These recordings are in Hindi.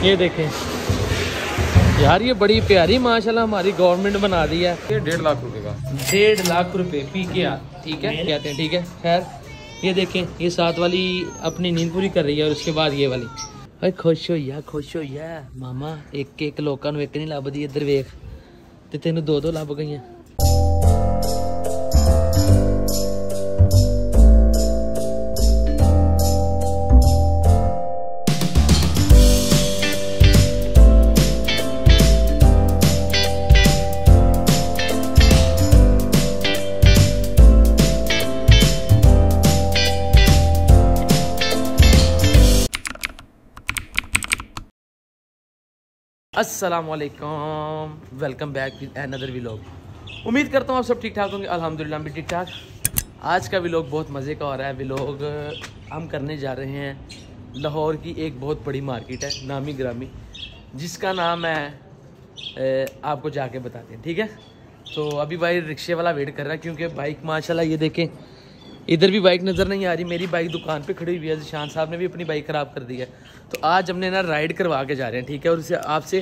ये देखें यार, ये बड़ी प्यारी माशाल्लाह हमारी गवर्नमेंट बना दी है। ये 1.5 लाख रुपए का, 1.5 लाख रुपए PKR, ठीक है कहते हैं, ठीक है। खैर ये देखें, ये साथ वाली अपनी नींद पूरी कर रही है और उसके बाद ये वाली। अरे खुश हो या मामा, एक लोगों ਨੂੰ ਇੱਕ नहीं ਲੱਭਦੀ, ਇੱਧਰ ਵੇਖ ਤੇ ਤੈਨੂੰ 2 ਲੱਭ ਗਈਆਂ। अस्सलामुअलैकुम, welcome back with another vlog. उम्मीद करता हूँ आप सब ठीक ठाक होंगे। अल्हम्दुलिल्लाह भी ठीक ठाक। आज का व्लॉग बहुत मज़े का हो रहा है। व्लॉग हम करने जा रहे हैं लाहौर की एक बहुत बड़ी मार्केट है, नामी ग्रामी, जिसका नाम है आपको जाके बताते हैं, ठीक है। तो अभी भाई रिक्शे वाला वेट कर रहा है, क्योंकि बाइक माशाल्लाह ये देखें, इधर भी बाइक नज़र नहीं आ रही। मेरी बाइक दुकान पे खड़ी हुई है, जिशान साहब ने भी अपनी बाइक ख़राब कर दी है। तो आज हमने ना राइड करवा के जा रहे हैं, ठीक है, और उससे आपसे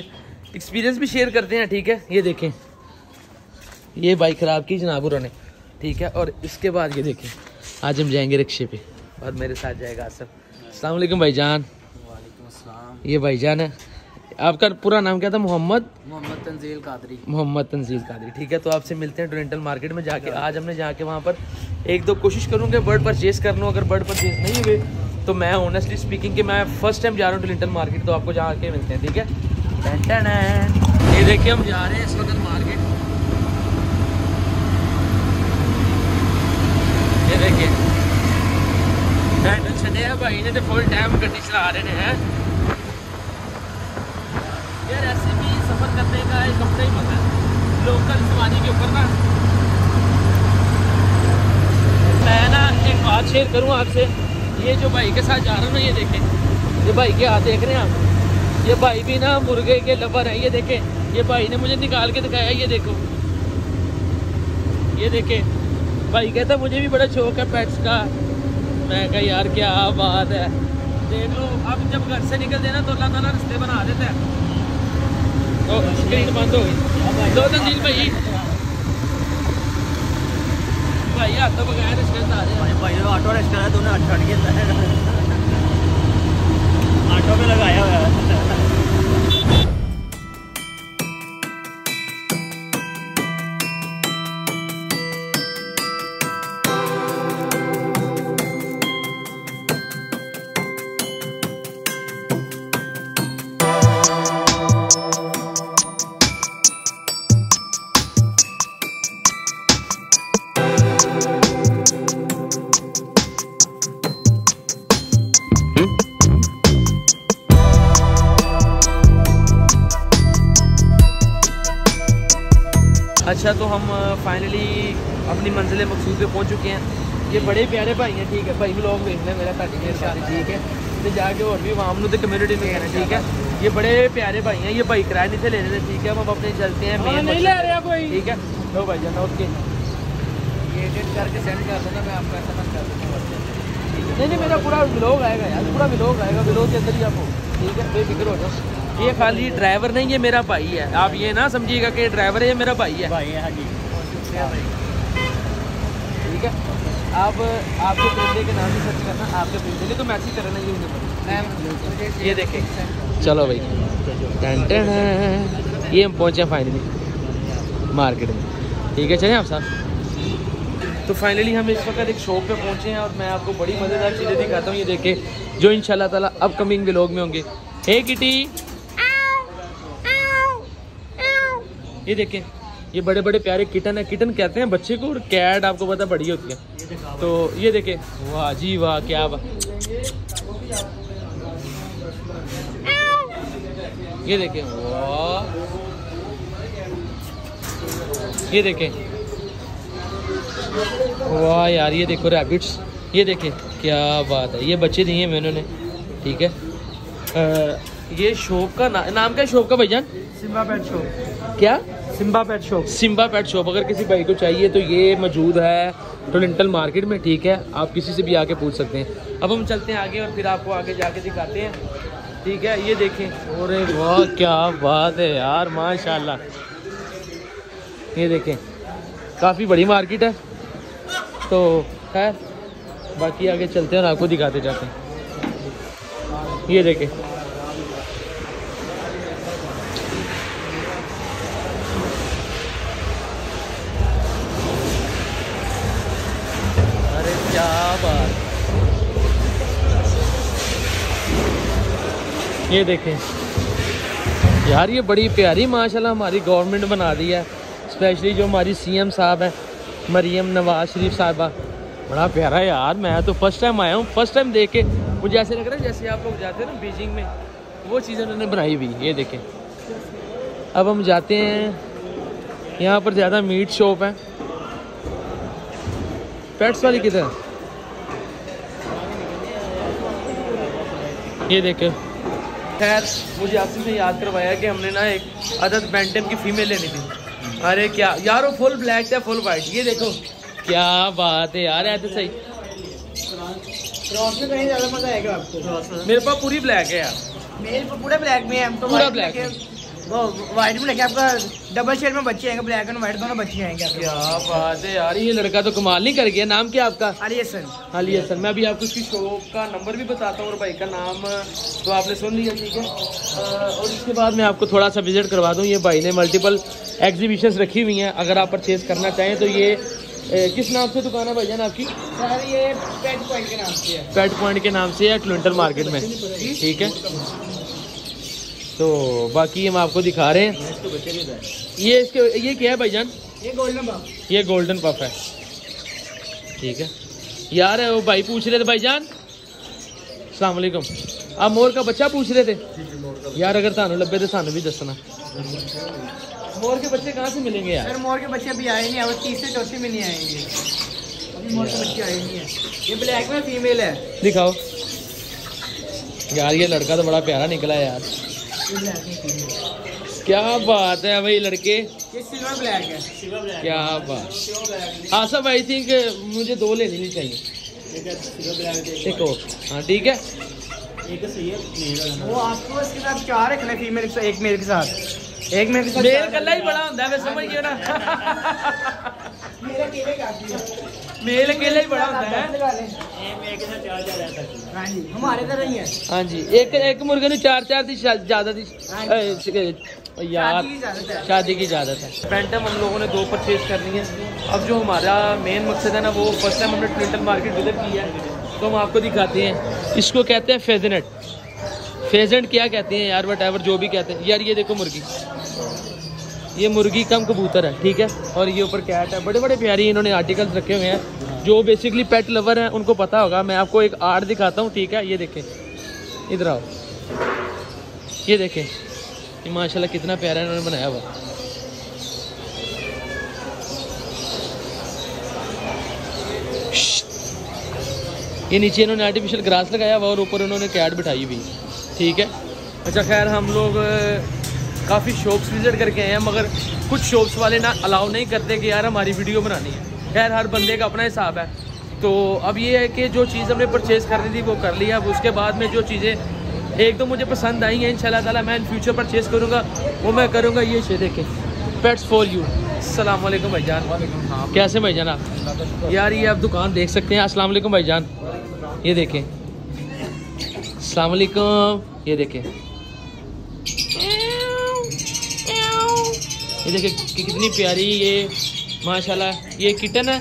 एक्सपीरियंस भी शेयर करते हैं, ठीक है। ये देखें, ये बाइक ख़राब की जनाबुरों ने, ठीक है। और इसके बाद ये देखें, आज हम जाएंगे रिक्शे पे और मेरे साथ जाएगा आसफ। अस्सलाम वालेकुम भाईजान। वालेकुम अस्सलाम। ये भाईजान है, आपका पूरा नाम क्या था? मोहम्मद तंजील कादरी। मोहम्मद तंजील कादरी, ठीक है। तो आपसे मिलते हैं डेंटल मार्केट में जाके। आज हमने जाके वहाँ पर 1-2 कोशिश करूँगे बर्ड परचेज़ कर लूँ। अगर बर्ड परचेज़ नहीं हुए तो मैं ऑनेस्टली स्पीकिंग कि मैं फर्स्ट टाइम जा रहा हूँ डेंटल मार्केट, तो आपको जहाँ आके मिलते हैं, ठीक है। ये देखिए, हम जा रहे हैं इस वक्त मार्केट। ये देखिए डेंटल छड़े हैं भाई ने, तो फुल टाइम गड्डी चला रहे हैं यार। ऐसे भी सफ़र करने का एक अपना ही मजा है, लोकल सवारी के ऊपर ना। मैं ना एक बात शेयर करूँ आपसे। ये जो भाई के साथ जा रहा हूँ ना, ये देखें, ये भाई के हाथ देख रहे हैं आप। ये भाई भी ना मुर्गे के लवर है। ये देखें, ये भाई ने मुझे निकाल के दिखाया, ये देखो, ये देखें। भाई कहता मुझे भी बड़ा शौक है पेट्स का। मैं कहा यार क्या बात है, देख लो। अब जब घर से निकलते ना तो अल्लाह ताला रिश्ते बना देता है। तो स्क्रीन बंद हो गई। 2 तंजील भाई हाथ तो बगैर रिश्ते आ रहे हैं भाई ऑटो रिक्शा है, तूने छड़ के ऑटो पे लगाया हुआ है। अच्छा, तो हम फाइनली अपनी मंजिल मकसूद पे पहुंच चुके हैं। ये बड़े प्यारे भाई हैं, ठीक है। भाई व्लॉग देख लें मेरा, ताकि मेरे साथ, ठीक है। तो जाके और भी वहाँ तो कम्युनिटी में कहना, ठीक है। ये बड़े प्यारे भाई हैं। ये भाई किराया नहीं थे लेने थे, ठीक है। हम अपने चलते हैं, नहीं ले रहे कोई, ठीक है। लो भाई जाना, ओके। ये एडिट करके सेंड कर देना, मैं आपको SMS कर दूँगा। नहीं, मेरा पूरा व्लॉग आएगा यार, पूरा व्लॉग आएगा, व्लॉग के अंदर ही आपको, ठीक है, बेफिक्र हो जाओ। ये खाली ड्राइवर नहीं, ये मेरा भाई है। आप ये ना समझिएगा कि ड्राइवर है, ये मेरा भाई है। भाई है, हाँ जी, ठीक है। आप आपके परिंदे के नाम से सर्च करना, आपके परिंदे के तो मैसेज करना ये नंबर। ये देखें, चलो भाई, ये हम पहुँचे फाइनली मार्केट में, ठीक है। चलें आप साथ। तो फाइनली हम इस वक्त एक शॉप पे पहुँचे हैं और मैं आपको बड़ी मज़ेदार चीज़ें दिखाता हूँ। ये देखें, जो इंशाल्लाह ताला अपकमिंग व्लॉग में होंगे। हे किटी, ये देखें, ये बड़े बड़े प्यारे किटन है। किटन कहते हैं बच्चे को, और कैट आपको पता बड़ी होती है। तो ये देखें, वाह जी वाह, क्या बात। ये देखें, वाह, ये देखें, वाह यार। ये देखो रैबिट्स, ये देखें क्या बात है। ये बच्चे दिए हैं उन्होंने, ठीक है। ये शॉप का नाम क्या है शॉप का भाईजान? Simba pet shop. क्या? Simba pet shop. Simba pet shop. अगर किसी भाई को चाहिए तो ये मौजूद है टोरंटल मार्केट में, ठीक है। आप किसी से भी आके पूछ सकते हैं। अब हम चलते हैं आगे और फिर आपको आगे जाके दिखाते हैं, ठीक है। ये देखें, अरे वाह क्या बात है यार, माशाल्लाह। ये देखें, काफ़ी बड़ी मार्केट है। तो खैर बाकी आगे चलते हैं और आपको दिखाते जाते हैं। ये देखें, अरे क्या बात। ये देखें यार, ये बड़ी प्यारी माशाल्लाह हमारी गवर्नमेंट बना दी है। स्पेशली जो हमारी सीएम साहब है मरियम नवाज शरीफ साहिबा, बड़ा प्यारा है यार। मैं तो फर्स्ट टाइम आया हूँ, फर्स्ट टाइम देख के मुझे ऐसे लग रहा है जैसे आप लोग जाते हैं ना बीजिंग में, वो चीज़ें उन्होंने बनाई हुई। ये देखें, अब हम जाते हैं, यहाँ पर ज़्यादा मीट शॉप है। पेट्स वाली किधर है? ये देखें। खैर मुझे आपसे से याद करवाया कि हमने ना एक अदद बैंटम की फीमेल लेनी थी। अरे क्या यार, वो फुल ब्लैक था फुल वाइट। ये देखो क्या बात है यार, ऐसे सही। क्रॉस में कहीं ज़्यादा मज़ा आएगा आपको। मेरे पास पूरी ब्लैक है यार, मेरे पूरे ब्लैक में है। तो पूरा ब्लैक है। वो वाइट में लेके आपका डबल शेड में बच्चे आएंगे, ब्लैक एंड वाइट दोनों बच्चे आएंगे। क्या बात है यार, ये लड़का तो कमाल नहीं कर गया। नाम क्या आपका? अली हसन। अली हसन। मैं अभी आपको इसकी शॉप का नंबर भी बताता हूँ और भाई का नाम तो आपने सुन लिया, ठीक है। और इसके बाद मैं आपको थोड़ा सा विजिट करवा दूँ। ये भाई ने मल्टीपल एग्जीबिशंस रखी हुई हैं, अगर आप परचेज़ करना चाहें तो। ये किस नाम से दुकान है भाईजान आपकी? सर ये पेट पॉइंट के नाम से है। पेट पॉइंट के नाम से है टोरंटल मार्केट में, ठीक है। तो बाकी हम आपको दिखा रहे हैं। ये क्या है भाईजान? ये गोल्डन पफ। ये गोल्डन पफ है, ठीक है यार। वो भाई पूछ रहे थे भाईजान, अस्सलाम वालेकुम, आप मोर का बच्चा पूछ रहे थे यार? अगर थानू लब्बे तो सानू भी दसना। मोर के बच्चे कहाँ से मिलेंगे यार? सर मोर के बच्चे अभी आए नहीं, अब 30 से 34 में नहीं आएंगे। अभी मोर के बच्चे आए नहीं है। ये ब्लैक में फीमेल है। दिखाओ यार, ये लड़का तो बड़ा प्यारा निकला है यार। क्या बात है भाई लड़के। ये सिल्वर ब्लैक है। Silver black. क्या बात। हाँ सब, आई थिंक मुझे 2 ले लेनी चाहिए। एक और, हाँ ठीक है। एक सही है। वो आपको इसके साथ 4 रखना है फीमेल के साथ, एक मेल के साथ, एक मेल के साथ। मेल कल्ला ही बड़ा होता है, मैं समझ गया ना। मेल अकेले काफी है। मेल अकेला ही बड़ा होता है। मेल के साथ 4 रहता है। हाँ जी, हमारे तरह ही है। हाँ जी, एक मुर्गे ने 4 दी ज्यादा थी यार, शादी की इजाज़त है। पैंटम हम लोगों ने 2 परचेज करनी है। अब जो हमारा मेन मकसद है ना, वो फर्स्ट टाइम हमने टोरंटल मार्केट विजिट की है, तो हम आपको दिखाते हैं। इसको कहते हैं फेजनेट। फेजेंट क्या कहते हैं यार, वट एवर जो भी कहते हैं यार। ये देखो मुर्गी, ये मुर्गी कम कबूतर है, ठीक है। और ये ऊपर कैट है, बड़े बड़े प्यारी इन्होंने आर्टिकल्स रखे हुए हैं। जो बेसिकली पेट लवर हैं उनको पता होगा। मैं आपको एक आर्ट दिखाता हूँ, ठीक है। ये देखें, इधर आओ, ये देखें, ये माशाल्लाह कितना प्यारा इन्होंने बनाया हुआ। ये नीचे इन्होंने आर्टिफिशियल ग्रास लगाया हुआ और ऊपर उन्होंने कैट बिठाई हुई, ठीक है। अच्छा खैर, हम लोग काफ़ी शॉप्स विजिट करके आए हैं, मगर कुछ शॉप्स वाले ना अलाउ नहीं करते कि यार हमारी वीडियो बनानी है। खैर हर बंदे का अपना हिसाब है। तो अब ये है कि जो चीज़ हमने परचेज़ करनी थी वो कर लिया। अब उसके बाद में जो चीज़ें एक दो मुझे पसंद आई हैं, इंशाल्लाह ताला मैं इन फ्यूचर परचेज़ करूँगा, वो मैं करूँगा। ये शे देखें, पेट्स फॉर यू। अस्सलाम वालेकुम भाईजान, कैसे भाईजान आप? यार ये आप दुकान देख सकते हैं। अस्सलाम वालेकुम भाईजान, ये देखें, अस्सलाम वालेकुम, ये देखें, ये देखें कि कितनी प्यारी ये माशाल्लाह। ये किटन है,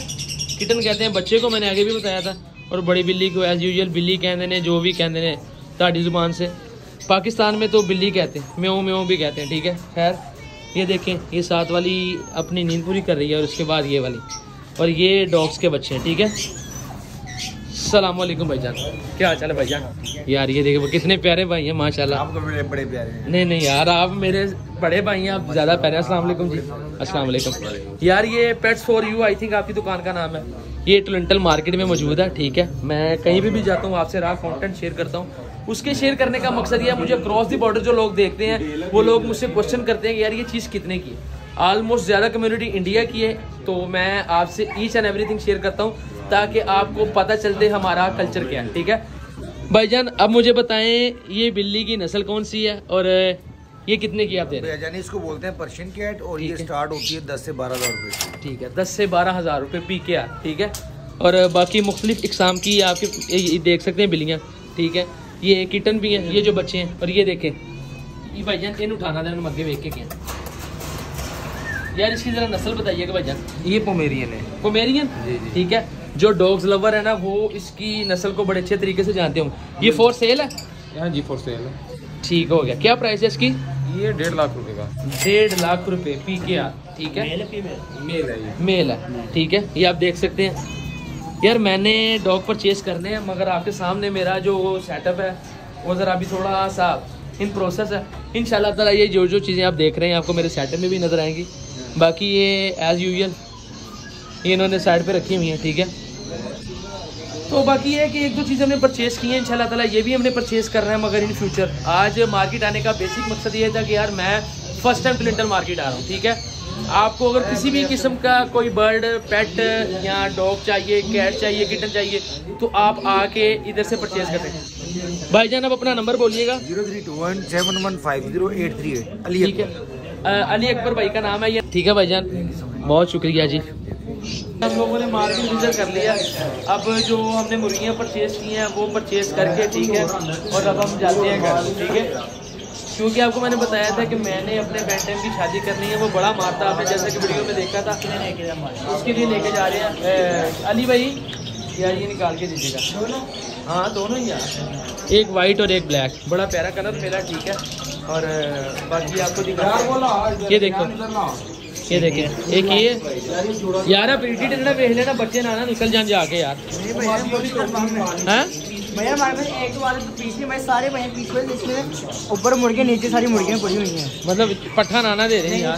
किटन कहते हैं बच्चे को, मैंने आगे भी बताया था। और बड़ी बिल्ली को एज यूजुअल बिल्ली कहते हैं, जो भी कहते हैं ताड़ी ज़ुबान से। पाकिस्तान में तो बिल्ली कहते हैं, म्यों म्यों भी कहते हैं, ठीक है। खैर ये देखें, ये 7 वाली अपनी नींद पूरी कर रही है और उसके बाद ये वाली, और ये डॉग्स के बच्चे हैं, ठीक है। अस्सलाम वालेकुम भाईजान, क्या हाल चाल है भाईजान? यार ये देखो कितने प्यारे भाई हैं माशाल्लाह। आपको बड़े प्यारे हैं। नहीं यार, आप मेरे बड़े भाई हैं, आप ज़्यादा प्यारे हैं। अस्सलाम वालेकुम जी। अस्सलाम वालेकुम। यार ये pets for you I think आपकी दुकान का नाम है। ये टोरंटल मार्केट में मौजूद है, ठीक है। मैं कहीं भी जाता हूँ आपसे रहा कंटेंट शेयर करता हूँ। उसके शेयर करने का मकसद ये है, मुझे क्रॉस द बॉर्डर जो लोग देखते हैं वो लोग मुझसे क्वेश्चन करते हैं कि यार ये चीज़ कितने की है। ऑलमोस्ट ज़्यादा कम्युनिटी इंडिया की है, तो मैं आपसे ईच एंड एवरीथिंग शेयर करता हूँ ताकि आपको पता चलते हमारा कल्चर क्या है। ठीक है भाईजान, अब मुझे बताएं ये बिल्ली की नस्ल कौन सी है और ये कितने की आप दे रहे हैं? भाईजान इसको बोलते हैं पर्शियन कैट और ये स्टार्ट होती है 10 से 12,000 रुपये। ठीक है, 10 से 12,000 रुपये PKR। ठीक है, और बाकी मुख्तलिफ इकसाम की आपके ये देख सकते हैं बिल्लियाँ। ठीक है, ये किटन भी हैं, ये जो बच्चे हैं, और ये देखें ये भाईजान इन उठाना था मग्गे वेख के क्या यार, इसकी ज़रा नस्ल बताइएगा भाईजान। ये पोमेरियन है। पोमेरियन, ठीक है। जो डॉग्स लवर है ना वो इसकी नस्ल को बड़े अच्छे तरीके से जानते होंगे। ये फॉर सेल है? हाँ जी, फॉर सेल है। ठीक हो गया। क्या प्राइस है इसकी? ये 1.5 लाख रुपए का। 1.5 लाख रुपए PKR। ठीक है, मेल है ये। मेल है। ठीक है, ये आप देख सकते हैं। यार मैंने डॉग परचेज करने हैं मगर आपके सामने मेरा जो सेटअप है वो ज़रा अभी थोड़ा सा इन प्रोसेस है। इंशाल्लाह ताला ये जो जो चीज़ें आप देख रहे हैं आपको मेरे सेटअप में भी नज़र आएंगी। बाकी ये एज़ यूजुअल ये इन्होंने साइड पे रखी हुई हैं। ठीक है, तो बाकी ये है कि एक दो चीज़ें हमने परचेज़ की हैं, इंशाल्लाह ताला ये भी हमने परचेज़ करना है मगर इन फ्यूचर। आज मार्केट आने का बेसिक मकसद ये था कि यार मैं फ़र्स्ट टाइम क्लिंटन मार्केट आ रहा हूँ। ठीक है, आपको अगर किसी भी किस्म का कोई बर्ड, पेट या डॉग चाहिए, कैट चाहिए, किटन चाहिए, तो आप आके इधर से परचेज़ कर सकते हैं। भाईजान आप अपना नंबर बोलिएगा। 0321715083 अली। ठीक है, अली अकबर भाई का नाम है ये। ठीक है भाईजान, बहुत शुक्रिया जी। हम लोगों ने मार्केट विजिट कर लिया। अब जो हमने मुर्गियाँ परचेज़ की हैं वो परचेज़ करके, ठीक है, और अब हम जाते हैं घर। ठीक है, क्योंकि आपको मैंने बताया था कि मैंने अपने बेंटन की शादी करनी है। वो बड़ा मारता आपने जैसा कि वीडियो में देखा था, उसके लिए लेके जा रहे हैं। अली भाई यार ये निकाल के दीजिएगा। हाँ दोनों ही यार, एक वाइट और एक ब्लैक, बड़ा प्यारा कलर मेरा। ठीक है, और बाकी आपको दिखा, ये देखो, ये देखें एक ये यार प्रीटी टेना वेख लेना, बच्चे ना निकल जान जाके यार। हैं भैया हमारे पास एक दो वाले तो पीछे भाई सारे भैया पीछे इसमें ऊपर मुर्गे नीचे सारी मुर्गियाँ पड़ी हुई हैं। मतलब पट्ठा नाना दे रहे हैं यार।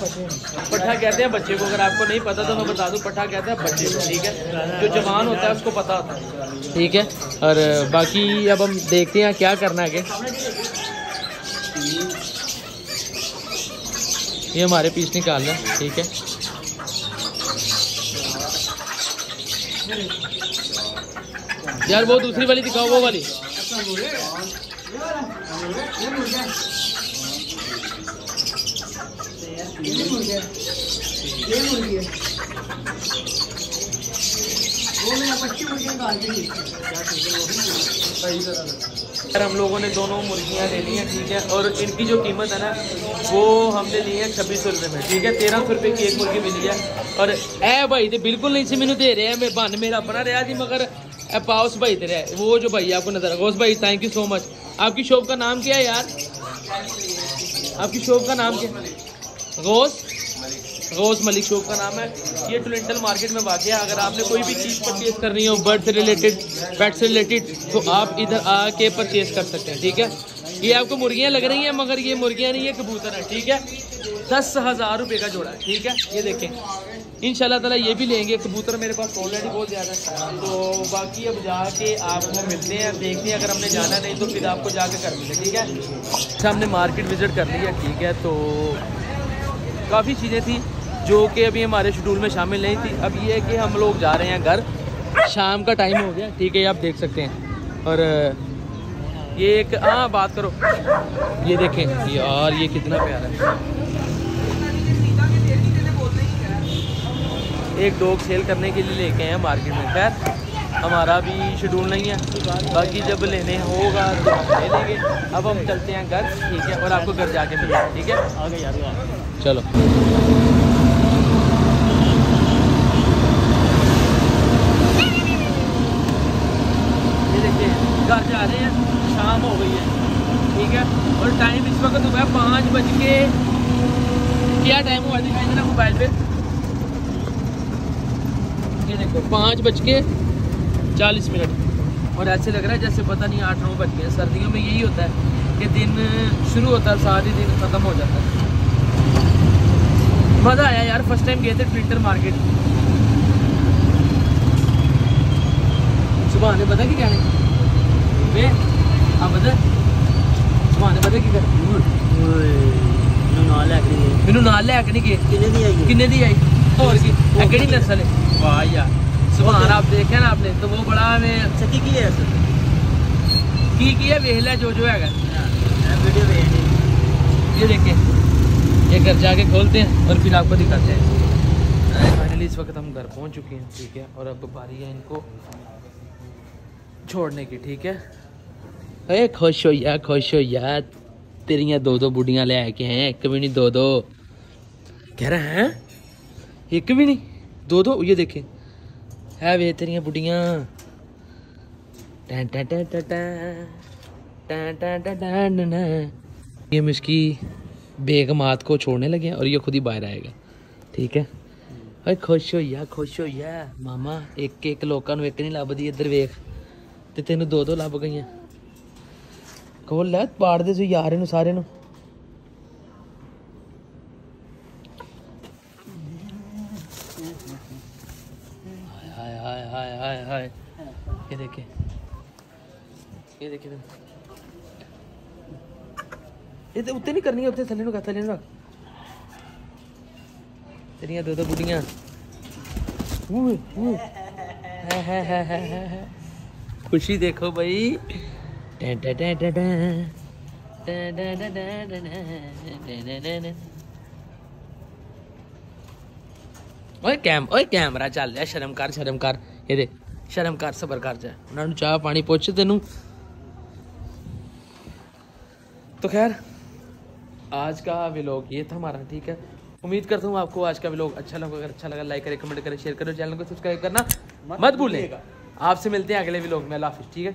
पट्ठा कहते हैं बच्चे को, अगर आपको नहीं पता तो मैं बता दूं, पट्ठा कहते हैं बच्चे को। ठीक है, जो जवान होता है उसको पता होता है। ठीक है, और बाकी अब हम देखते हैं क्या करना है। ये हमारे पीस निकालना। ठीक है, यार वो दूसरी वाली दिखाओ, वो वाली। यार हम लोगों ने दोनों मुर्गियाँ ले ली हैं। ठीक है, और इनकी जो कीमत है ना वो हमने ली है 2600 रुपये में। ठीक है, 1300 रुपये की एक मुर्गी मिली है। और ए भाई तो बिल्कुल नहीं से मैंने दे रहे हैं, मैं बन मेरा अपना रहा थी मगर पाउस भाई दे रहा है। वो जो भाई आपको नजर, गौस भाई थैंक यू सो मच। आपकी शॉप का नाम क्या है यार? आपकी शॉप का नाम क्या है? गौस मलिक शॉप का नाम है। ये क्लिंटन मार्केट में वाक़ है। अगर आपने कोई भी चीज़ परचेज़ करनी हो बर्ड से रिलेटेड, पेट से रिलेटेड, तो आप इधर आके परचेज़ कर सकते हैं। ठीक है, ये आपको मुर्गियाँ लग रही हैं मगर ये मुर्गियाँ नहीं है, कबूतर है। ठीक है, 10,000 रुपये का जोड़ा है। ठीक है, ये देखें, इंशाल्लाह ताला ये भी लेंगे। कबूतर मेरे पास ऑलरेडी बहुत ज़्यादा है, तो बाकी अब जाके आपको मिलते हैं, देखते हैं। अगर हमने जाना नहीं तो फिर आपको जाके कर देंगे। ठीक है, हमने मार्केट विज़िट कर लिया। ठीक है, तो काफ़ी चीज़ें थी जो कि अभी हमारे शेड्यूल में शामिल नहीं थी। अब ये है कि हम लोग जा रहे हैं घर, शाम का टाइम हो गया। ठीक है, आप देख सकते हैं। और ये एक बात करो, ये देखें यार ये कितना प्यारा है। एक डॉग सेल करने के लिए लेके हैं मार्केट में। खैर हमारा भी शेड्यूल नहीं है, बाकी जब लेने होगा तो हम ले लेंगे। अब हम चलते हैं घर। ठीक है, और आपको घर जाके मिलते हैं। ठीक है, आगे यार चलो। घर जा रहे हैं, शाम हो गई है। ठीक है, और टाइम इस वक्त हुआ है 5 बज के, क्या टाइम हुआ दिखाई देना मोबाइल पे, ये देखो 5 बज के 40 मिनट। और ऐसे लग रहा है जैसे पता नहीं 8-9 बज गए। सर्दियों में यही होता है कि दिन शुरू होता है, साथ ही दिन ख़त्म हो जाता है। मज़ा आया यार, फर्स्ट टाइम गए थे क्लिंटन मार्केट। सुबह ने पता कि क्या नहीं आप बता, सुबह ने पता कि कर नाल लैके नहीं गए मैनू नाल लैके नहीं गए किन्ने दी आई और की केड़ी नस्ल है वाह यार सुभान आप देखे ना आपने तो वो बड़ा में सकी की है की है वेख लिया जो है वीडियो भेज ये देखें ये घर जाके खोलते हैं और फिर आपको दिखाते हैं। फाइनली इस वक्त हम घर पहुंच चुके हैं ठीक है और अब बारी है इनको छोड़ने की ठीक है। अरे खुश हो यार तेरिया दो बुढ़ियां ले आके हैं एक भी नहीं दो कह रहे हैं एक भी नहीं दो ये देखें है वे तेरिया बुढ़ियां ये इसकी बेगमात को छोड़ने लगे हैं और ये खुद ही बाहर आएगा ठीक है। अरे खुश हो या मामा एक लोगों को एक नहीं लभदी इधर वेख ते तेन दो लभ गई खोल लै पाड़ दे यार इन सारे नु हाय ये देखे ये तो उत्ते नहीं करनी है उत्ते थल्ले नु रख तेरिया दो बुढ़ियां खुशी देखो भाई ओए कैमरा चल रहा शर्म कर ये देख शर्म कर सबर कर जा उन्होंने चाह पानी पुछ तेनू। तो खैर आज का व्लॉग ये था हमारा ठीक है। उम्मीद करता हूँ आपको आज का व्लॉग अच्छा लगा। अगर अच्छा लगा लाइक करें कमेंट करें शेयर करो चैनल को सब्सक्राइब करना मत भूलें। आपसे मिलते हैं अगले व्लॉग में। अल्लाह हाफिज़ ठीक है।